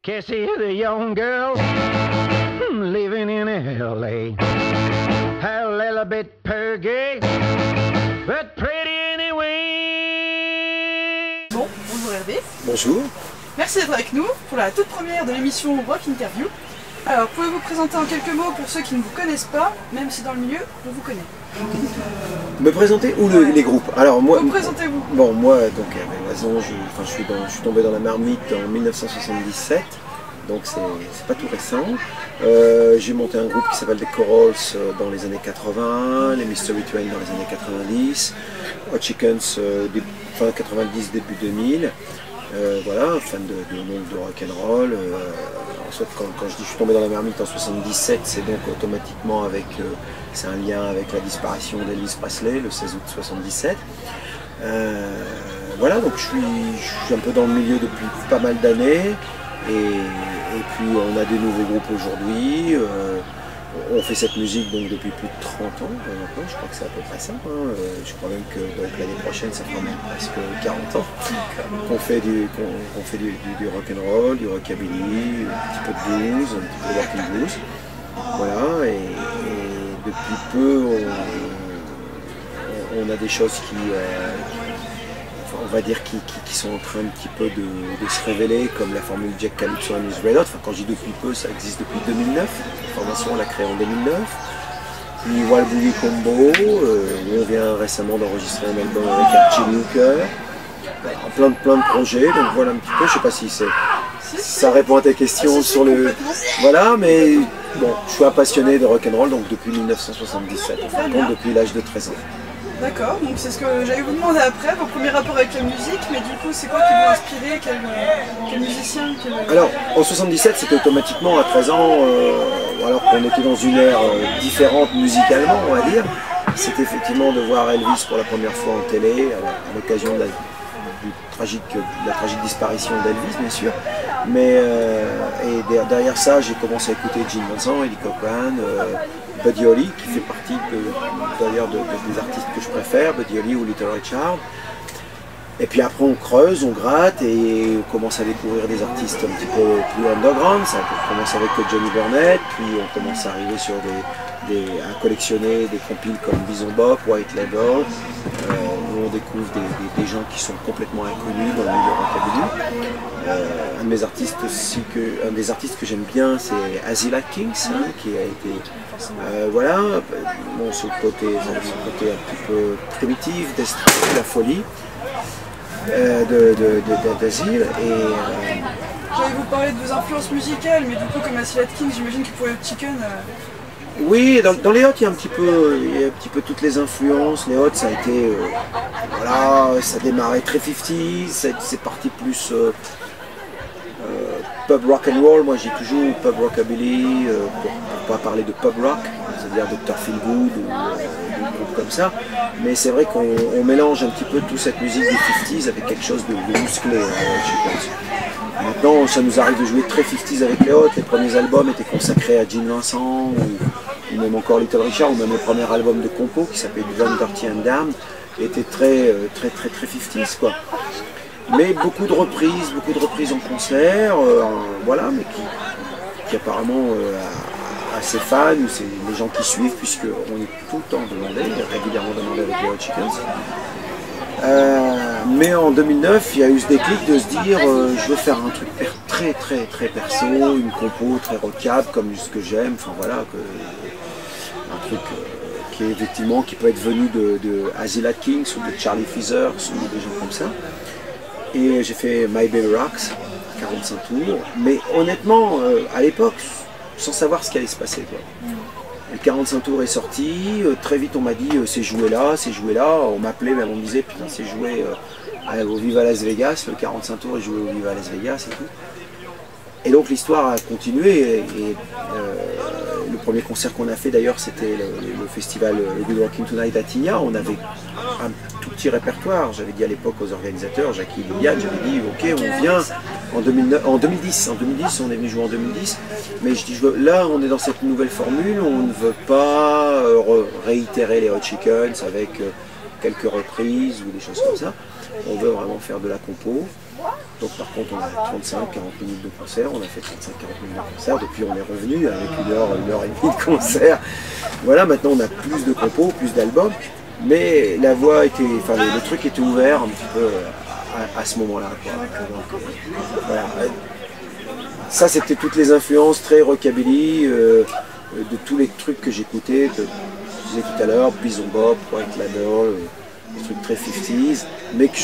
Cassie is a young girl living in LA. A little bit perky, but pretty anyway. Bon, bonjour Hervé. Bonjour. Merci d'être avec nous pour la toute première de l'émission Rock Interview. Alors, pouvez-vous présenter en quelques mots pour ceux qui ne vous connaissent pas, même si dans le milieu, on vous connaît? Me présenter ou les groupes? Alors moi, présentez-vous. Bon, moi, donc avec raison, je suis tombé dans la marmite en 1977, donc c'est pas tout récent. J'ai monté un groupe qui s'appelle The Corals dans les années 80, les Mystery Train dans les années 90, Hot Chickens fin 90, début 2000. Voilà, fan de rock'n'roll. Ensuite, quand je dis je suis tombé dans la marmite en 77, c'est donc automatiquement c'est un lien avec la disparition d'Elvis Presley le 16 août 77. Voilà, donc je suis un peu dans le milieu depuis pas mal d'années. Et puis on a des nouveaux groupes aujourd'hui. On fait cette musique donc depuis plus de 30 ans maintenant, je crois que c'est à peu près ça. Je crois même que l'année prochaine ça fera même presque 40 ans qu'on fait du rock'n'roll, du rockabilly, un petit peu de blues, un petit peu de rock and blues. Voilà, et depuis peu on a des choses on va dire qui sont en train un petit peu de se révéler, comme la formule Jack Calypso and his Red Hot. Enfin, quand je dis depuis peu, ça existe depuis 2009. La formation, on l'a créée en 2009. Puis Wild Bully Combo, on vient récemment d'enregistrer un album avec Archie Luker. Plein de projets, donc voilà un petit peu. Je sais pas si ça répond à tes questions sur le... Voilà, mais bon, je suis un passionné de rock'n'roll donc depuis 1977, enfin, depuis l'âge de 13 ans. D'accord, donc c'est ce que j'allais vous demander après, vos premiers rapports avec la musique, mais du coup c'est quoi qui vous a inspiré, quel musicien Alors en 77 c'était automatiquement à 13 ans, alors qu'on était dans une ère différente musicalement on va dire, c'était effectivement de voir Elvis pour la première fois en télé, à l'occasion de la tragique disparition d'Elvis bien sûr, mais et derrière ça j'ai commencé à écouter Gene Vincent, Eddie Cochran, Buddy Holly qui fait partie d'ailleurs des artistes que je préfère, Buddy Holly ou Little Richard. Et puis après on creuse, on gratte et on commence à découvrir des artistes un petit peu plus underground. Ça commence avec Johnny Burnett, puis on commence à arriver sur à collectionner des compiles comme Bison Bop, White Label, où on découvre des gens qui sont complètement inconnus dans le milieu rockabilly. Un des artistes que j'aime bien, c'est Azila Kings, qui a été voilà, bon, ce côté un petit peu primitif, destructif, la folie d'Azil. J'allais vous parler de vos influences musicales, mais du coup comme Azila Kings, j'imagine qu'il pourrait être Chicken. Oui, dans les Hot, il y a un petit peu toutes les influences. Les Hot, ça a été, voilà, ça démarrait très 50s, c'est parti plus pub rock and roll. Moi, j'ai toujours pub rockabilly, pour pas parler de pub rock, c'est-à-dire Dr. Feelgood ou des groupes comme ça. Mais c'est vrai qu'on mélange un petit peu toute cette musique des 50s avec quelque chose de musclé, je pense. Maintenant, ça nous arrive de jouer très 50s avec les Hot. Les premiers albums étaient consacrés à Gene Vincent ou même encore Little Richard, ou même le premier album de compo qui s'appelait Done, Dirty and Damned était très 50s quoi. Mais beaucoup de reprises en concert, voilà, mais qui apparemment à ses fans ou c'est les gens qui suivent, puisqu'on est tout le temps régulièrement demandé avec les Hot Chickens. Mais en 2009, il y a eu ce déclic de se dire je veux faire un truc très perso, une compo très rockable comme ce que j'aime, enfin voilà, un truc qui est effectivement qui peut être venu de Azila Kings ou de Charlie Feathers ou des gens comme ça. Et j'ai fait My Baby Rocks, 45 tours, mais honnêtement à l'époque, sans savoir ce qui allait se passer quoi. Le 45 tours est sorti, très vite on m'a dit c'est joué là, on m'appelait même on me disait putain c'est joué au Viva Las Vegas, le 45 tours est joué au Viva Las Vegas et tout. Et donc l'histoire a continué et le premier concert qu'on a fait d'ailleurs c'était le festival Good Rockin' Tonight à Tigna. On avait un tout petit répertoire, j'avais dit à l'époque aux organisateurs, Jackie et Liliane, j'avais dit ok on vient en 2010, on est venu jouer en 2010, mais je dis là on est dans cette nouvelle formule, on ne veut pas réitérer les Hot Chickens avec quelques reprises ou des choses comme ça, on veut vraiment faire de la compo. Donc par contre on a 35-40 minutes de concert, on a fait 35-40 minutes de concert, depuis on est revenu avec une heure et demie de concert. Voilà, maintenant on a plus de compos, plus d'albums, mais la voie était, enfin le truc était ouvert un petit peu à ce moment-là. Voilà. Ça c'était toutes les influences très rockabilly, de tous les trucs que j'écoutais, je disais tout à l'heure, Bison Bop, White Label, des trucs très 50s, mais que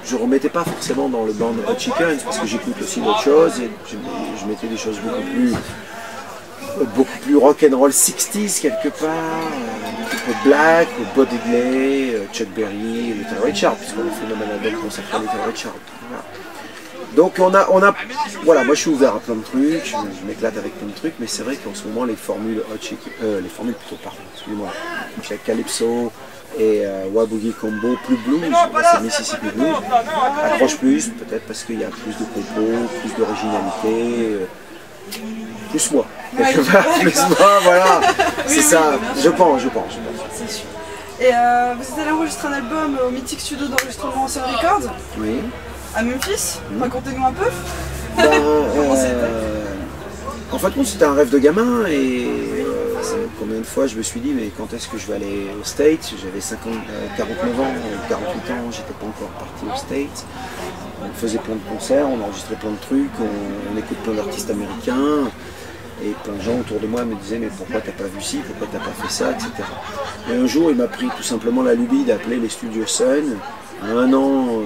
je remettais pas forcément dans le band Hot Chickens, parce que j'écoute aussi d'autres choses, et je mettais des choses beaucoup plus rock'n'roll 60s quelque part, un petit peu Black, Bo Diddley, Chuck Berry, Little Richard, puisqu'on a fait le album consacré à Little Richard. Voilà. Donc voilà, moi je suis ouvert à plein de trucs, je m'éclate avec plein de trucs, mais c'est vrai qu'en ce moment les formules avec Calypso et Waboogie Combo, plus blues, c'est Mississippi Blues, accroche plus, peut-être parce qu'il y a plus de compos, plus d'originalité, plus moi, plus moi, voilà, c'est oui, ça, je pense. C'est sûr. Et vous êtes allé enregistrer un album au mythique studio d'enregistrement Sun Records. Oui. À Memphis, racontez-nous un peu. Comment c'était ? En fait, c'était un rêve de gamin et combien de fois je me suis dit mais quand est-ce que je vais aller aux States ? J'avais 49 ans, 48 ans, j'étais pas encore parti aux States. On faisait plein de concerts, on enregistrait plein de trucs, on écoute plein d'artistes américains et plein de gens autour de moi me disaient mais pourquoi t'as pas vu ci, pourquoi t'as pas fait ça, etc. Et un jour il m'a pris tout simplement la lubie d'appeler les studios Sun, à un an,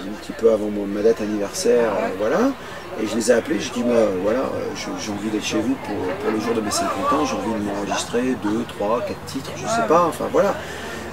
un petit peu avant ma date anniversaire, voilà. Et je les ai appelés, j'ai dit voilà, j'ai envie d'être chez vous pour le jour de mes 50 ans, j'ai envie de m'enregistrer 2, 3, 4 titres, je sais pas, enfin voilà.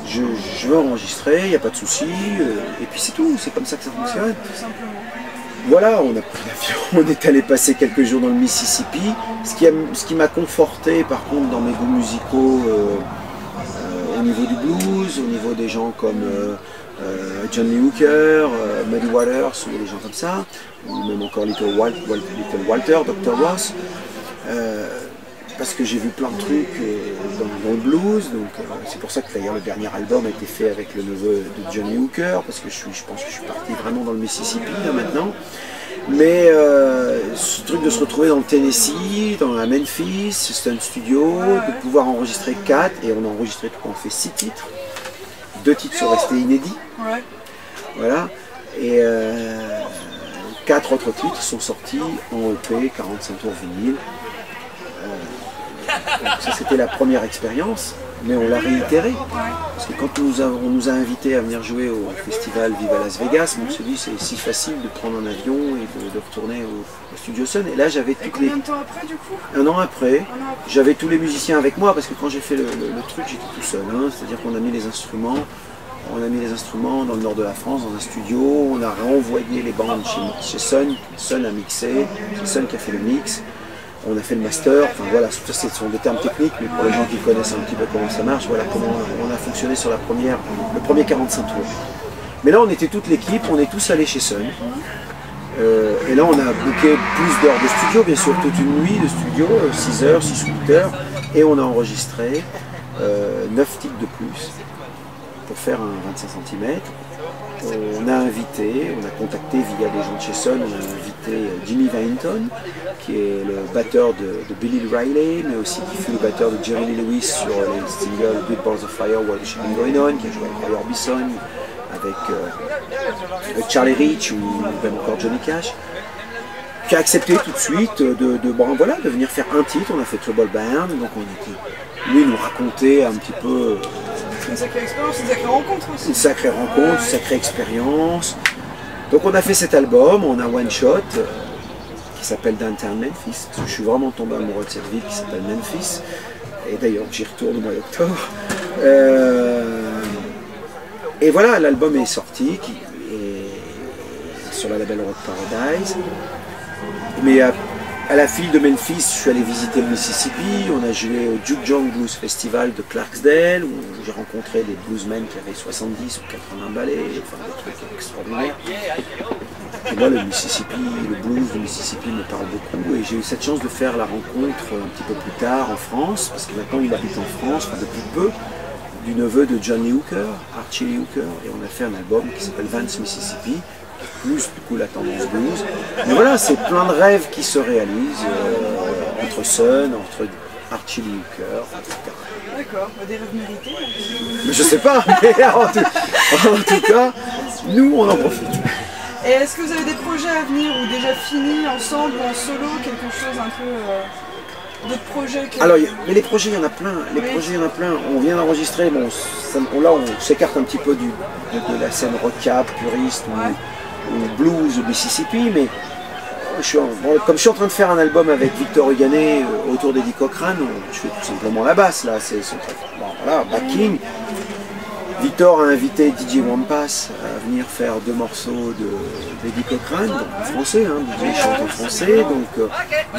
Je veux enregistrer, il n'y a pas de souci, et puis c'est tout, c'est comme ça que ça fonctionne. Voilà, on a pris l'avion, on est allé passer quelques jours dans le Mississippi, ce qui m'a conforté par contre dans mes goûts musicaux au niveau du blues, au niveau des gens comme John Lee Hooker, Muddy Waters ou des gens comme ça, ou même encore Little Walter, Dr. Ross, parce que j'ai vu plein de trucs dans le blues, donc c'est pour ça que d'ailleurs le dernier album a été fait avec le neveu de Johnny Hooker, parce que je pense que je suis parti vraiment dans le Mississippi là maintenant. Mais ce truc de se retrouver dans le Tennessee, à Memphis, c'était un studio, de pouvoir enregistrer 4, et on a enregistré, on fait 6 titres. 2 titres sont restés inédits, voilà, et 4 autres titres sont sortis en EP, 45 tours vinyle. Donc ça c'était la première expérience, mais on l'a réitéré, parce que quand on nous a invités à venir jouer au festival Viva Las Vegas, on se dit c'est si facile de prendre un avion et de retourner au Studio Sun, et là j'avais toutes les... Combien de temps après du coup ? Un an après, j'avais tous les musiciens avec moi, parce que quand j'ai fait le truc j'étais tout seul, hein, c'est-à-dire qu'on a mis les instruments, dans le nord de la France, dans un studio, on a renvoyé les bandes chez Sun, Sun a mixé, c'est Sun qui a fait le mix, on a fait le master, enfin voilà, ce sont des termes techniques, mais pour les gens qui connaissent un petit peu comment ça marche, voilà comment on a fonctionné sur le premier 45 tours. Mais là on était toute l'équipe, on est tous allés chez Sun, et là on a booké plus d'heures de studio, bien sûr, toute une nuit de studio, 6 heures, 6-8 heures, et on a enregistré 9 titres de plus pour faire un 25 cm. On a contacté via des gens de chez Sun, on a invité Jimmy Vainton, qui est le batteur de Billy Riley, mais aussi qui fut le batteur de Jerry Lee Lewis sur les singles Big Balls of Fire, While the Shipping Going On, qui a joué avec Roy Orbison, avec Charlie Rich ou même encore Johnny Cash, qui a accepté tout de suite de venir faire un titre. On a fait Trouble Band, donc lui il nous racontait un petit peu... Une sacrée expérience, une sacrée rencontre aussi. Une sacrée rencontre, une sacrée expérience. Donc on a fait cet album, on a One Shot, qui s'appelle Downtown Memphis, parce que je suis vraiment tombé amoureux de cette ville qui s'appelle Memphis, et d'ailleurs j'y retourne au mois d'octobre. Et voilà, l'album est sorti, sur la label Rock Paradise. Mais à la file de Memphis, je suis allé visiter le Mississippi, on a joué au Duke Joint Blues Festival de Clarksdale, où j'ai rencontré des bluesmen qui avaient 70 ou 80 ballets, enfin des trucs extraordinaires. Et moi, le Mississippi, le blues du Mississippi me parle beaucoup, et j'ai eu cette chance de faire la rencontre un petit peu plus tard en France, parce que maintenant il habite en France, enfin depuis peu, du neveu de John Lee Hooker, Archie Lee Hooker, et on a fait un album qui s'appelle Vance Mississippi, plus du coup la tendance blues. Mais voilà, c'est plein de rêves qui se réalisent entre Sun, entre Art Chili Hooker, etc. D'accord, des rêves mérités. Mais je sais pas, mais en tout cas, nous on en profite. Et est-ce que vous avez des projets à venir ou déjà finis ensemble ou en solo, quelque chose un peu d'autres projets que... Alors, mais les projets, il y en a plein. Les projets, il y en a plein. On vient d'enregistrer. Bon, là, on s'écarte un petit peu de la scène rock-cap, puriste ou blues ou Mississippi, mais comme je suis en train de faire un album avec Victor Huganet autour d'Eddie Cochrane, je fais tout simplement la basse là. C'est bon, voilà, backing. Victor a invité DJ Wampas à venir faire 2 morceaux d'Eddie Cochrane, en français, hein, DJ chante en français, donc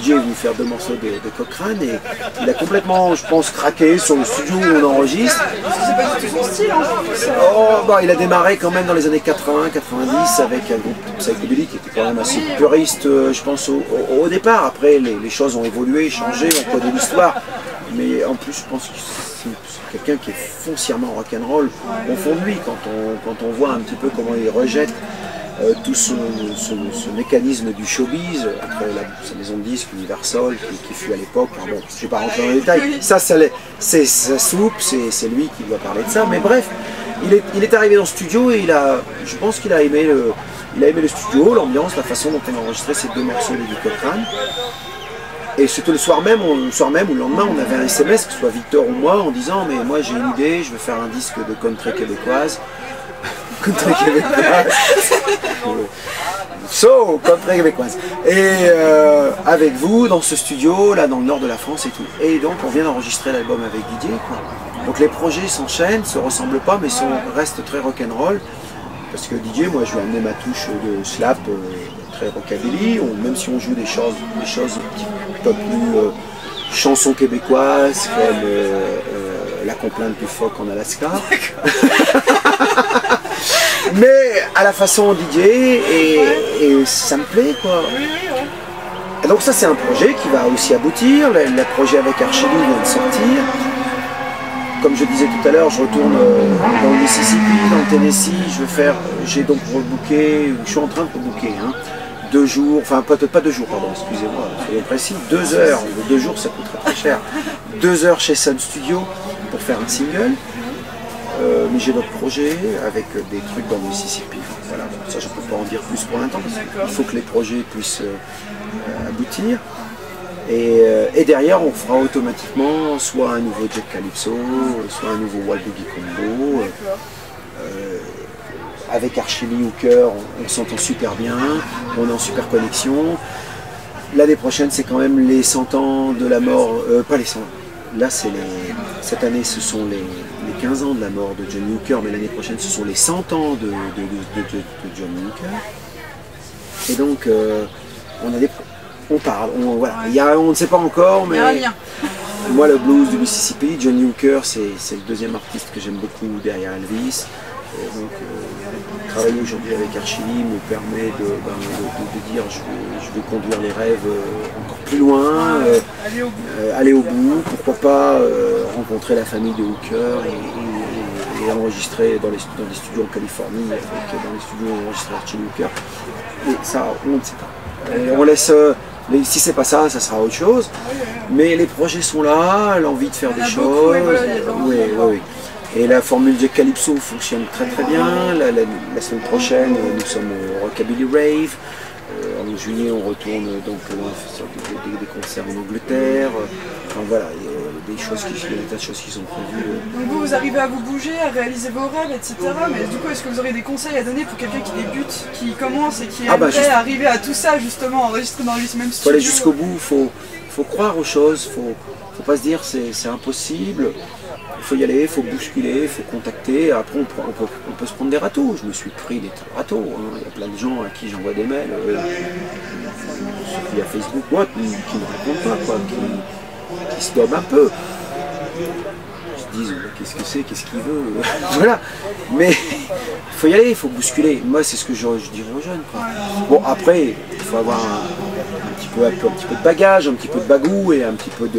DJ est venu faire 2 morceaux de Cochrane et il a complètement, je pense, craqué sur le studio où on enregistre. C'est pas du tout son style, hein. Oh, bah, il a démarré quand même dans les années 80-90 avec un groupe psychédélique qui était quand même assez puriste, je pense, au départ. Après, les choses ont évolué, changé, on connaît l'histoire. Mais en plus, je pense que c'est quelqu'un qui est foncièrement rock'n'roll au fond de lui. Quand on voit un petit peu comment il rejette tout ce mécanisme du showbiz, entre sa maison de disques, Universal, qui fut à l'époque, bon, je ne vais pas rentrer dans les détails, ça c'est sa soupe, c'est lui qui doit parler de ça, mais bref, il est arrivé dans le studio et je pense qu'il a aimé le studio, l'ambiance, la façon dont on a enregistré ces 2 morceaux d'Eddie Cochrane. Et c'était le soir même ou le lendemain, on avait un SMS, que ce soit Victor ou moi, en disant mais moi j'ai une idée, je veux faire un disque de country québécoise. Country québécoise. Country québécoise. Et avec vous dans ce studio, là dans le nord de la France et tout. Et donc on vient d'enregistrer l'album avec Didier, quoi. Donc les projets s'enchaînent, se ressemblent pas, mais restent très rock'n'roll. Parce que Didier, moi je lui ai amené ma touche de slap très rockabilly, même si on joue des choses un peu plus chansons québécoises comme La complainte du phoque en Alaska. Mais à la façon Didier, et ça me plaît quoi. Et donc ça c'est un projet qui va aussi aboutir, le projet avec Archie vient de sortir. Comme je disais tout à l'heure, je retourne dans le Mississippi, dans le Tennessee, j'ai donc rebooké, je suis en train de rebooker, 2 jours, enfin peut-être pas 2 jours, pardon, excusez-moi, soyez précis, 2 heures, 2 jours ça coûterait très cher, 2 heures chez Sun Studio pour faire un single, mais j'ai d'autres projets avec des trucs dans le Mississippi, voilà, ça je ne peux pas en dire plus pour l'instant, parce qu'il faut que les projets puissent aboutir. Et derrière, on fera automatiquement soit un nouveau Jack Calypso, soit un nouveau Wild Boogie Combo. Avec Archie Hooker, on s'entend super bien, on est en super connexion. L'année prochaine, c'est quand même les 100 ans de la mort, pas les 100 ans. Là, cette année, ce sont les 15 ans de la mort de Johnny Hooker, mais l'année prochaine, ce sont les 100 ans de Johnny Hooker. Et donc, on a des... On parle, voilà. On ne sait pas encore, mais moi le blues du Mississippi, Johnny Hooker, c'est le 2e artiste que j'aime beaucoup derrière Elvis. Et donc travailler aujourd'hui avec Archie me permet de dire je vais conduire les rêves encore plus loin, aller au bout, pourquoi pas rencontrer la famille de Hooker et enregistrer dans des studios en Californie, dans les studios où on enregistrait Archie Hooker. Et ça, on ne sait pas. Et on laisse... si c'est pas ça, ça sera autre chose. Mais les projets sont là, l'envie de faire des choses. Oui. Et la formule Jack Calypso fonctionne très très bien. La semaine prochaine, nous sommes au Rockabilly Rave. En juillet, on retourne donc sur des concerts en Angleterre. Enfin voilà, il y a des tas de choses qui sont prévues. Donc vous arrivez à vous bouger, à réaliser vos rêves, etc. Mais du coup, est-ce que vous aurez des conseils à donner pour quelqu'un qui débute, qui commence et qui aimerait arriver à tout ça, justement, enregistrer dans le même studio? Il faut aller jusqu'au bout, faut croire aux choses, faut pas se dire c'est impossible. Il faut y aller, il faut bousculer, il faut contacter. Après, on peut se prendre des râteaux. Je me suis pris des râteaux. Il y a plein de gens à qui j'envoie des mails, via Facebook, qui ne répondent pas, quoi, qui se donnent un peu. Ils se disent qu'est-ce que c'est, qu'est-ce qu'il veut. Voilà. Mais il faut y aller, il faut bousculer. Moi, c'est ce que je dirais aux jeunes, quoi. Bon, après, il faut avoir un petit peu de bagage, un petit peu de bagou et un petit peu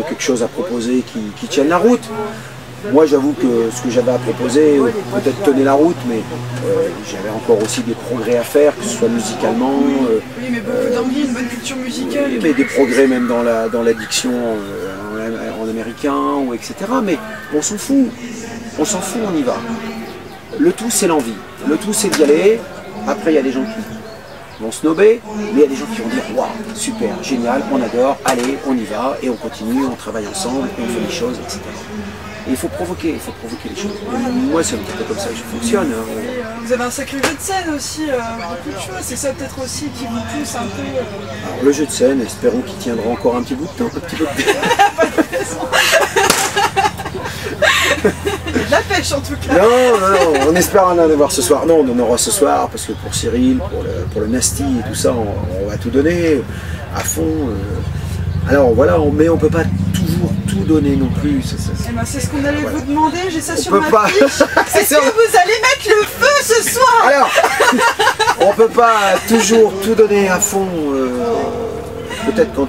quelque chose à proposer qui tienne la route. Moi j'avoue que ce que j'avais à proposer peut-être tenait la route, mais j'avais encore aussi des progrès à faire, que ce soit musicalement. Oui, mais beaucoup d'envie, une bonne culture musicale. Mais des progrès même dans la diction en américain, ou etc. Mais on s'en fout, on y va. Le tout c'est l'envie, le tout c'est d'y aller. Après il y a des gens qui vont snober, mais il y a des gens qui vont dire waouh, super, génial, on adore, allez, on y va, et on continue, on travaille ensemble, on fait les choses, etc. Et il faut provoquer les choses. Et moi c'est un petit peu comme ça que je fonctionne. Et, vous avez un sacré jeu de scène aussi, beaucoup de choses, c'est ça peut-être aussi qui vous pousse un peu. Alors, le jeu de scène, espérons qu'il tiendra encore un petit bout de temps, un petit peu de temps. Pas de raison. De la pêche en tout cas. Non, on espère en avoir ce soir. Non, on en aura ce soir parce que pour Cyril, pour le Nasty et tout ça, on va tout donner à fond. Alors voilà, mais on peut pas toujours tout donner non plus. Eh ben, c'est ce qu'on allait vous demander, j'ai ça sur ma pas. fiche. Est-ce que vous allez mettre le feu ce soir? Alors, on peut pas toujours tout donner à fond. Peut-être quand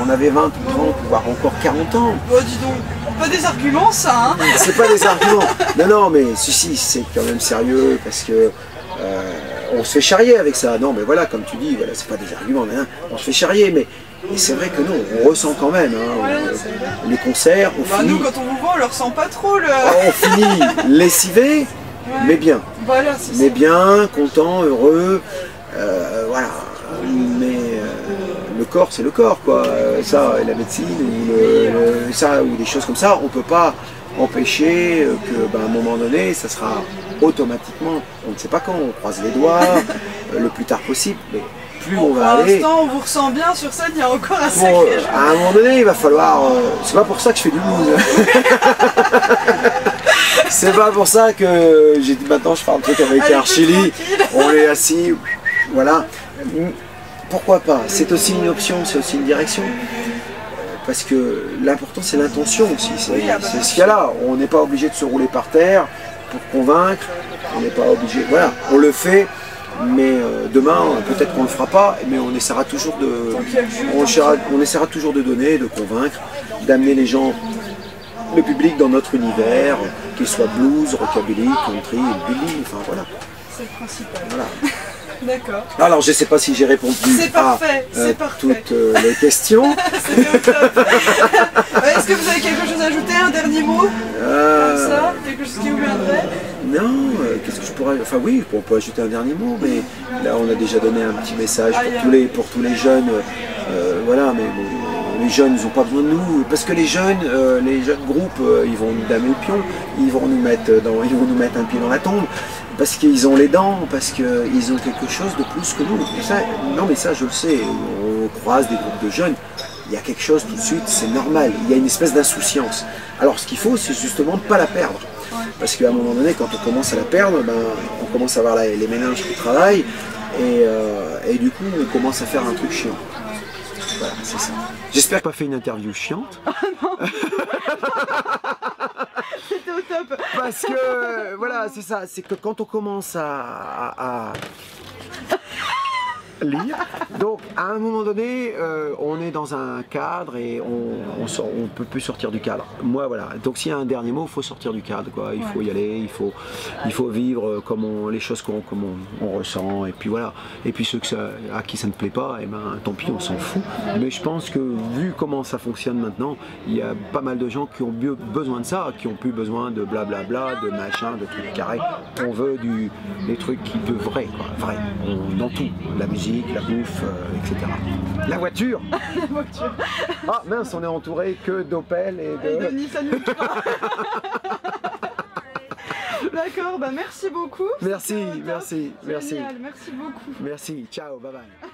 on avait 20 ou 30, voire encore 40 ans. Oh, dis donc, pas des arguments ça, hein? C'est pas des arguments. Non, mais si, c'est quand même sérieux parce que on se fait charrier avec ça. Non, mais voilà, comme tu dis, voilà, c'est pas des arguments, mais, hein, on se fait charrier, mais et c'est vrai que non, on ressent quand même. Hein, les concerts, on finit. Nous, quand on vous voit, on le ressent pas trop. On finit lessivé, mais bien. Voilà, c'est ça. Mais bien, content, heureux, voilà. Mais le corps, c'est le corps, quoi. Ça, et la médecine, ou des choses comme ça, on peut pas empêcher que, à un moment donné, ça sera automatiquement, on ne sait pas quand, on croise les doigts, le plus tard possible, mais plus on va aller. Pour l'instant, on vous ressent bien sur scène, il y a encore un sacré jeu. À un moment donné, il va falloir. C'est pas pour ça que je fais du blues. C'est pas pour ça que j'ai dit maintenant je fais un truc avec Archili. On est assis, voilà. Pourquoi pas? C'est aussi une option, c'est aussi une direction. Parce que l'important c'est l'intention aussi. C'est ce qu'il y a là. On n'est pas obligé de se rouler par terre pour convaincre. On n'est pas obligé. Voilà, on le fait. Mais demain, peut-être qu'on ne le fera pas, mais on essaiera toujours de donner, de convaincre, d'amener les gens, le public dans notre univers, qu'il soit blues, rockabilly, country, billy, enfin voilà. C'est le principal. Voilà. D'accord. Alors je ne sais pas si j'ai répondu à toutes les questions. C'était au top. Est-ce que vous avez quelque chose à ajouter, un dernier mot comme ça, quelque chose qui vous viendrait? Non, qu'est-ce que je pourrais... Enfin oui, on peut ajouter un dernier mot, mais là on a déjà donné un petit message pour tous les jeunes. Voilà, mais bon, les jeunes ils n'ont pas besoin de nous, parce que les jeunes groupes, ils vont nous damer le pion, ils vont nous mettre un pied dans la tombe, parce qu'ils ont les dents, parce qu'ils ont quelque chose de plus que nous. Et ça, non mais ça je le sais, on croise des groupes de jeunes, il y a quelque chose tout de suite, c'est normal, il y a une espèce d'insouciance. Alors ce qu'il faut, c'est justement de ne pas la perdre. Parce qu'à un moment donné, quand on commence à la perdre, on commence à avoir les méninges qui travaillent, et du coup on commence à faire un truc chiant. Voilà, c'est ça. J'espère que j'ai pas fait une interview chiante. C'était au top. Parce que, voilà, c'est ça, c'est que quand on commence à lire, donc à un moment donné, on est dans un cadre et on peut plus sortir du cadre. Moi, voilà, donc s'il y a un dernier mot, il faut sortir du cadre, quoi. Il faut y aller, il faut vivre les choses comme on ressent, et puis voilà. Et puis ceux à qui ça ne plaît pas, et tant pis, on s'en fout. Mais je pense que vu comment ça fonctionne maintenant, il y a pas mal de gens qui ont besoin de ça, qui ont plus besoin de blablabla, de machin, de trucs carrés. On veut des trucs de vrai, quoi, vrai, dans tout, la musique, la bouffe, etc. La voiture. La voiture. Ah mince, on est entouré que d'Opel et de Nissan Micra. D'accord, merci beaucoup. Merci, merci, merci. Génial, merci beaucoup. Merci, ciao, bye bye.